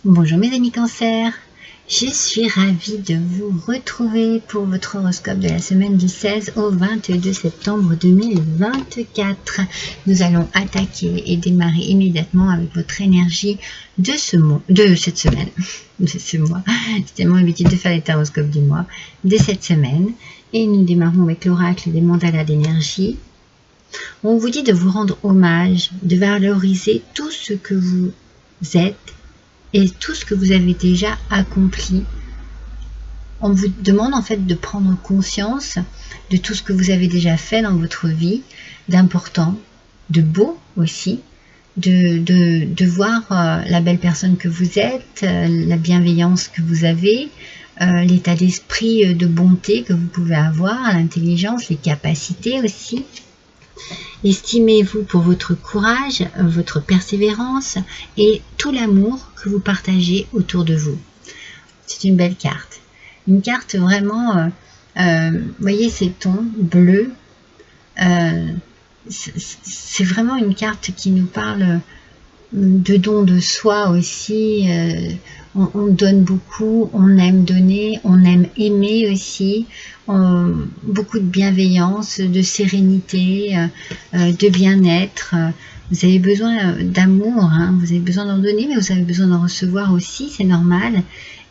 Bonjour mes amis Cancer, je suis ravie de vous retrouver pour votre horoscope de la semaine du 16 au 22 septembre 2024. Nous allons attaquer et démarrer immédiatement avec votre énergie de cette semaine, de ce mois. J'ai tellement l'habitude de faire les horoscopes du mois, de cette semaine. Et nous démarrons avec l'oracle des mandalas d'énergie. On vous dit de vous rendre hommage, de valoriser tout ce que vous êtes et tout ce que vous avez déjà accompli. On vous demande en fait de prendre conscience de tout ce que vous avez déjà fait dans votre vie, d'important, de beau aussi, de voir la belle personne que vous êtes, la bienveillance que vous avez, l'état d'esprit de bonté que vous pouvez avoir, l'intelligence, les capacités aussi. Estimez-vous pour votre courage, votre persévérance et tout l'amour que vous partagez autour de vous. C'est une belle carte. Une carte vraiment, vous voyez ces tons bleus, c'est vraiment une carte qui nous parle de don de soi aussi. On donne beaucoup, on aime donner, on aime aimer aussi, beaucoup de bienveillance, de sérénité, de bien-être. Vous avez besoin d'amour, hein, vous avez besoin d'en donner, mais vous avez besoin d'en recevoir aussi, c'est normal.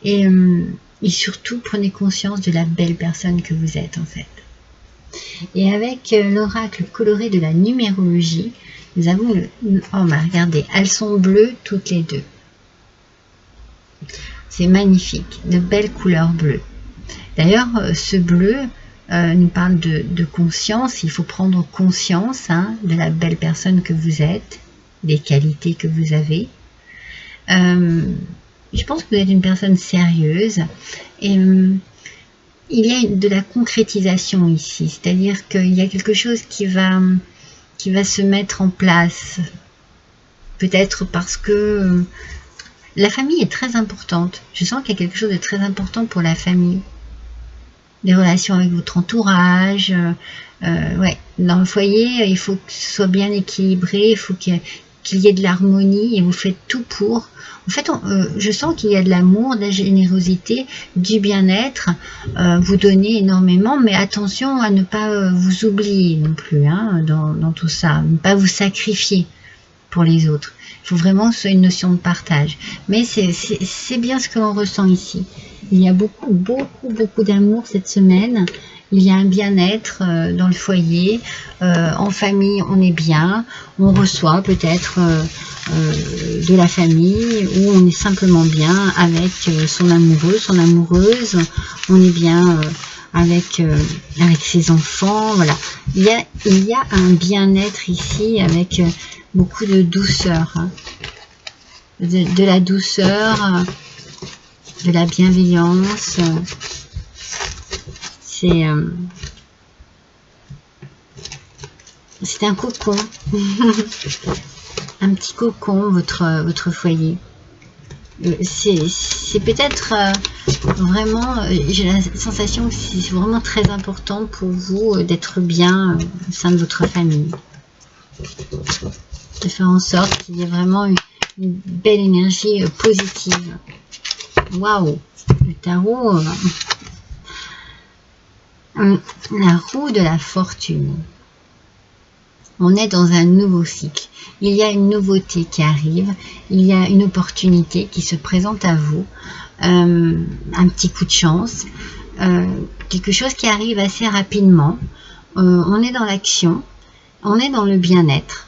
Et surtout, prenez conscience de la belle personne que vous êtes en fait. Et avec l'oracle coloré de la numérologie, nous avons oh bah regardez, elles sont bleues toutes les deux. C'est magnifique, de belles couleurs bleues. D'ailleurs, ce bleu nous parle de conscience. Il faut prendre conscience de la belle personne que vous êtes, des qualités que vous avez. Je pense que vous êtes une personne sérieuse et il y a de la concrétisation ici. C'est-à-dire qu'il y a quelque chose qui va se mettre en place. Peut-être parce que la famille est très importante. Je sens qu'il y a quelque chose de très important pour la famille. Des relations avec votre entourage. Ouais. Dans le foyer, il faut que ce soit bien équilibré. Il faut qu'il y ait de l'harmonie et vous faites tout pour. En fait, je sens qu'il y a de l'amour, de la générosité, du bien-être. Vous donnez énormément, mais attention à ne pas vous oublier non plus dans tout ça. Ne pas vous sacrifier pour les autres. Il faut vraiment que ce soit une notion de partage. Mais c'est bien ce que l'on ressent ici. Il y a beaucoup d'amour cette semaine. Il y a un bien-être dans le foyer. En famille, on est bien. On reçoit peut-être de la famille ou on est simplement bien avec son amoureux, son amoureuse. On est bien avec ses enfants. Voilà. Il y a un bien-être ici avec beaucoup de douceur, de la douceur, de la bienveillance. C'est un cocon, un petit cocon, votre foyer. C'est peut-être vraiment, j'ai la sensation que c'est vraiment très important pour vous d'être bien au sein de votre famille. De faire en sorte qu'il y ait vraiment une belle énergie positive. Waouh, le tarot, la roue de la fortune. On est dans un nouveau cycle. Il y a une nouveauté qui arrive. Il y a une opportunité qui se présente à vous. Un petit coup de chance. Quelque chose qui arrive assez rapidement. On est dans l'action. On est dans le bien-être.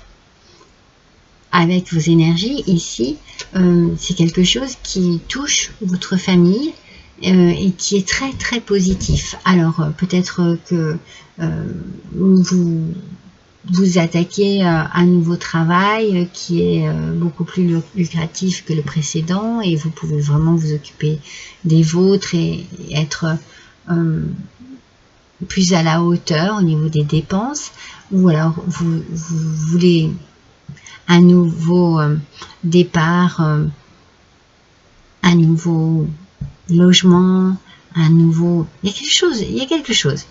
Avec vos énergies ici, c'est quelque chose qui touche votre famille et qui est très très positif. Alors peut-être que vous attaquez un nouveau travail qui est beaucoup plus lucratif que le précédent et vous pouvez vraiment vous occuper des vôtres et être plus à la hauteur au niveau des dépenses, ou alors vous voulez un nouveau départ, un nouveau logement, un nouveau... Il y a quelque chose.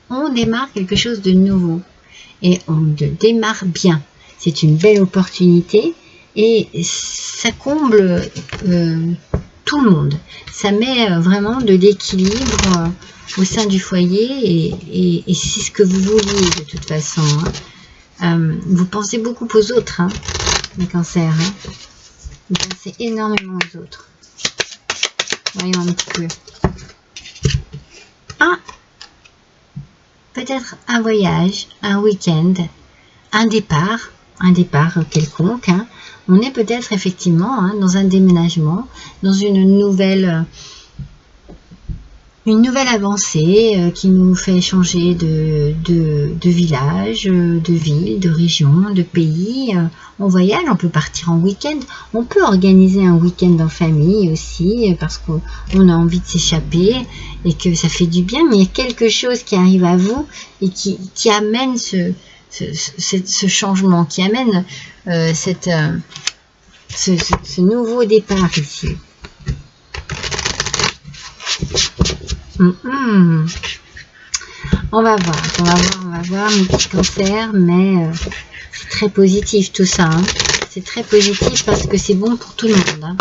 On démarre quelque chose de nouveau. Et on le démarre bien. C'est une belle opportunité. Et ça comble tout le monde. Ça met vraiment de l'équilibre au sein du foyer et c'est ce que vous vouliez de toute façon. Vous pensez beaucoup aux autres, hein, les cancers. Hein. Vous pensez énormément aux autres. Voyons un petit peu. Peut-être un voyage, un week-end, un départ quelconque. Hein. On est peut-être effectivement dans un déménagement, dans une nouvelle avancée qui nous fait changer de village, de ville, de région, de pays. On voyage, on peut partir en week-end, on peut organiser un week-end en famille aussi parce qu'on a envie de s'échapper et que ça fait du bien, mais il y a quelque chose qui arrive à vous et qui amène ce changement, qui amène ce nouveau départ ici. On va voir mes petits cancers, mais c'est très positif tout ça. Hein. C'est très positif parce que c'est bon pour tout le monde. Hein.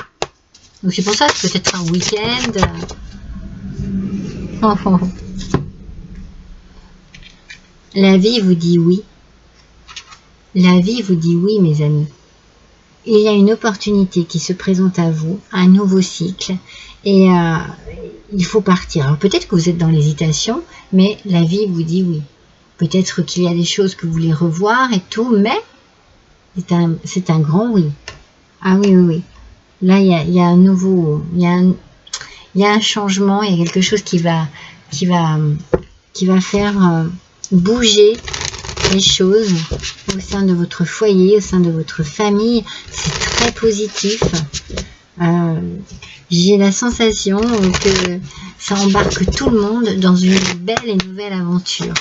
Donc c'est pour ça que peut-être un week-end. La vie vous dit oui. La vie vous dit oui, mes amis. Il y a une opportunité qui se présente à vous, un nouveau cycle, et il faut partir. Alors peut-être que vous êtes dans l'hésitation, mais la vie vous dit oui. Peut-être qu'il y a des choses que vous voulez revoir et tout, mais c'est un grand oui. Ah oui, oui, oui. Là, il y a un nouveau, il y a un changement, il y a quelque chose qui va faire bouger les choses au sein de votre foyer, au sein de votre famille. C'est très positif. J'ai la sensation que ça embarque tout le monde dans une belle et nouvelle aventure.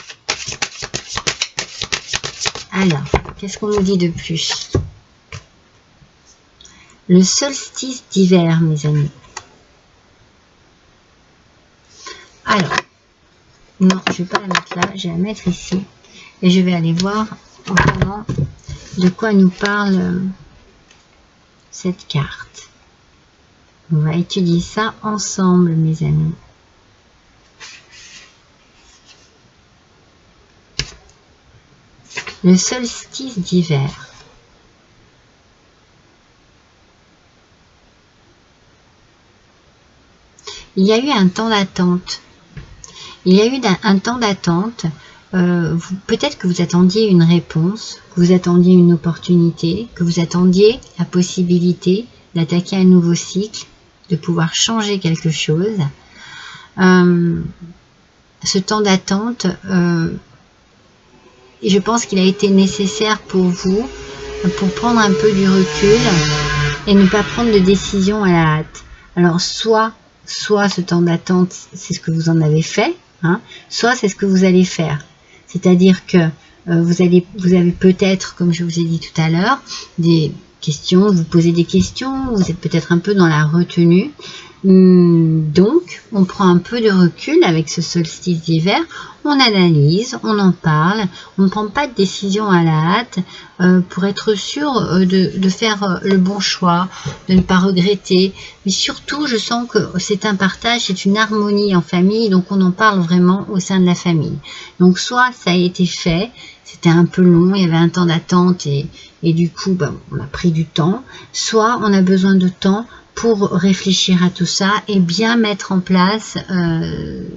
Alors, qu'est-ce qu'on nous dit de plus? Le solstice d'hiver, mes amis. Alors, non, je ne vais pas la mettre là, je vais la mettre ici. Et je vais aller voir vraiment de quoi nous parle cette carte. On va étudier ça ensemble, mes amis. Le solstice d'hiver. Il y a eu un temps d'attente. Il y a eu un temps d'attente. Peut-être que vous attendiez une réponse, que vous attendiez une opportunité, que vous attendiez la possibilité d'attaquer un nouveau cycle, de pouvoir changer quelque chose. Ce temps d'attente, je pense qu'il a été nécessaire pour vous, pour prendre un peu du recul et ne pas prendre de décision à la hâte. Alors soit ce temps d'attente, c'est ce que vous en avez fait, hein, soit c'est ce que vous allez faire. C'est-à-dire que vous avez peut-être, comme je vous ai dit tout à l'heure, des questions, vous posez des questions, vous êtes peut-être un peu dans la retenue. Donc, on prend un peu de recul avec ce solstice d'hiver, on analyse, on en parle, on ne prend pas de décision à la hâte pour être sûr de faire le bon choix, de ne pas regretter. Mais surtout, je sens que c'est un partage, c'est une harmonie en famille, donc on en parle vraiment au sein de la famille. Donc, soit ça a été fait, c'était un peu long, il y avait un temps d'attente et du coup, on a pris du temps, soit on a besoin de temps pour réfléchir à tout ça et bien mettre en place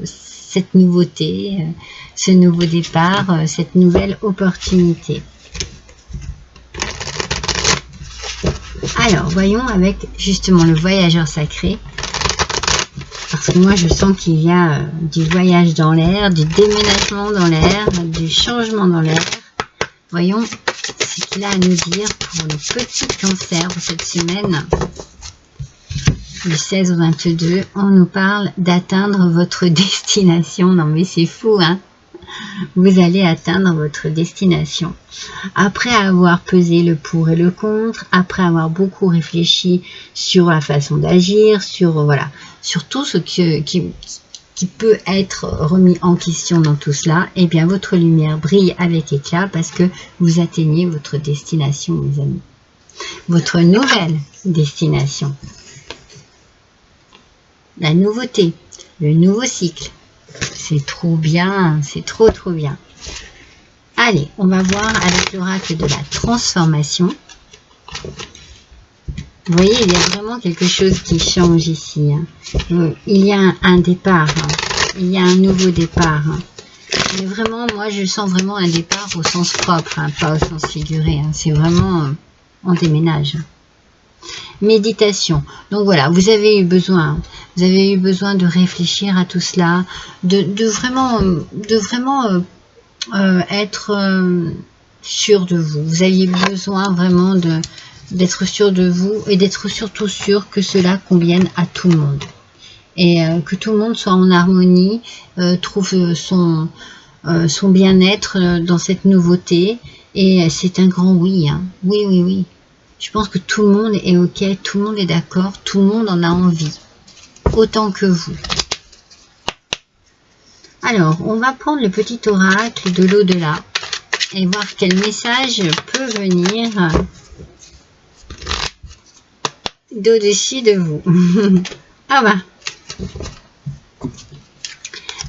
cette nouveauté, ce nouveau départ, cette nouvelle opportunité. Alors, voyons avec justement le voyageur sacré, parce que moi je sens qu'il y a du voyage dans l'air, du déménagement dans l'air, du changement dans l'air. Voyons ce qu'il a à nous dire pour le petit cancer de cette semaine. Du 16 au 22, on nous parle d'atteindre votre destination. Non mais c'est fou, hein. Vous allez atteindre votre destination. Après avoir pesé le pour et le contre, après avoir beaucoup réfléchi sur la façon d'agir, sur tout ce qui peut être remis en question dans tout cela, eh bien votre lumière brille avec éclat parce que vous atteignez votre destination, mes amis. Votre nouvelle destination. la nouveauté, le nouveau cycle. C'est trop bien, c'est trop bien. Allez, on va voir avec l'oracle de la transformation. Vous voyez, il y a vraiment quelque chose qui change ici. Il y a un départ, il y a un nouveau départ. Mais vraiment, moi, je sens vraiment un départ au sens propre, pas au sens figuré. C'est vraiment, on déménage. Méditation. Donc voilà, vous avez eu besoin de réfléchir à tout cela, de vraiment être sûr de vous. Vous aviez besoin vraiment d'être sûr de vous et d'être surtout sûr que cela convienne à tout le monde. Et que tout le monde soit en harmonie, trouve son bien-être dans cette nouveauté. Et c'est un grand oui. Oui. Je pense que tout le monde est OK, tout le monde est d'accord, tout le monde en a envie. Autant que vous. Alors, on va prendre le petit oracle de l'au-delà et voir quel message peut venir d'au-dessus de vous. Ah bah,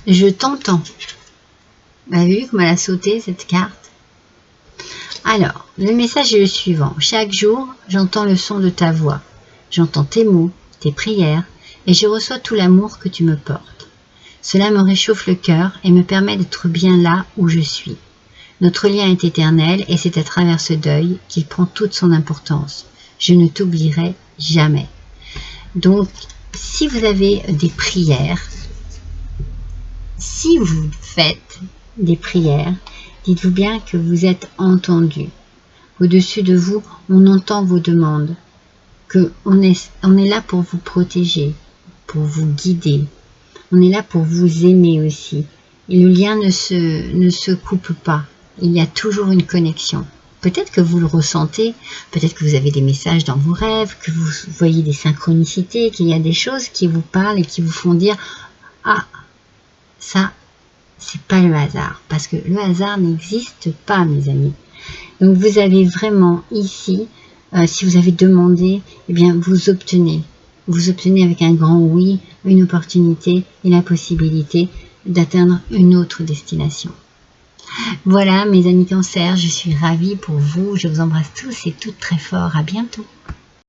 je t'entends. Vous avez vu comme elle a sauté cette carte? Alors, le message est le suivant. Chaque jour, j'entends le son de ta voix. J'entends tes mots, tes prières, et je reçois tout l'amour que tu me portes. Cela me réchauffe le cœur et me permet d'être bien là où je suis. Notre lien est éternel et c'est à travers ce deuil qu'il prend toute son importance. Je ne t'oublierai jamais. Donc, si vous avez des prières, si vous faites des prières, dites-vous bien que vous êtes entendu. Au-dessus de vous, on entend vos demandes, qu'on est là pour vous protéger, pour vous guider. On est là pour vous aimer aussi. Et le lien ne se coupe pas. Il y a toujours une connexion. Peut-être que vous le ressentez, peut-être que vous avez des messages dans vos rêves, que vous voyez des synchronicités, qu'il y a des choses qui vous parlent et qui vous font dire « Ah, ça, c'est pas le hasard. » Parce que le hasard n'existe pas, mes amis. Donc vous avez vraiment ici, si vous avez demandé, eh bien vous obtenez. Vous obtenez avec un grand oui, une opportunité et la possibilité d'atteindre une autre destination. Voilà mes amis Cancer, je suis ravie pour vous. Je vous embrasse tous et toutes très fort. À bientôt.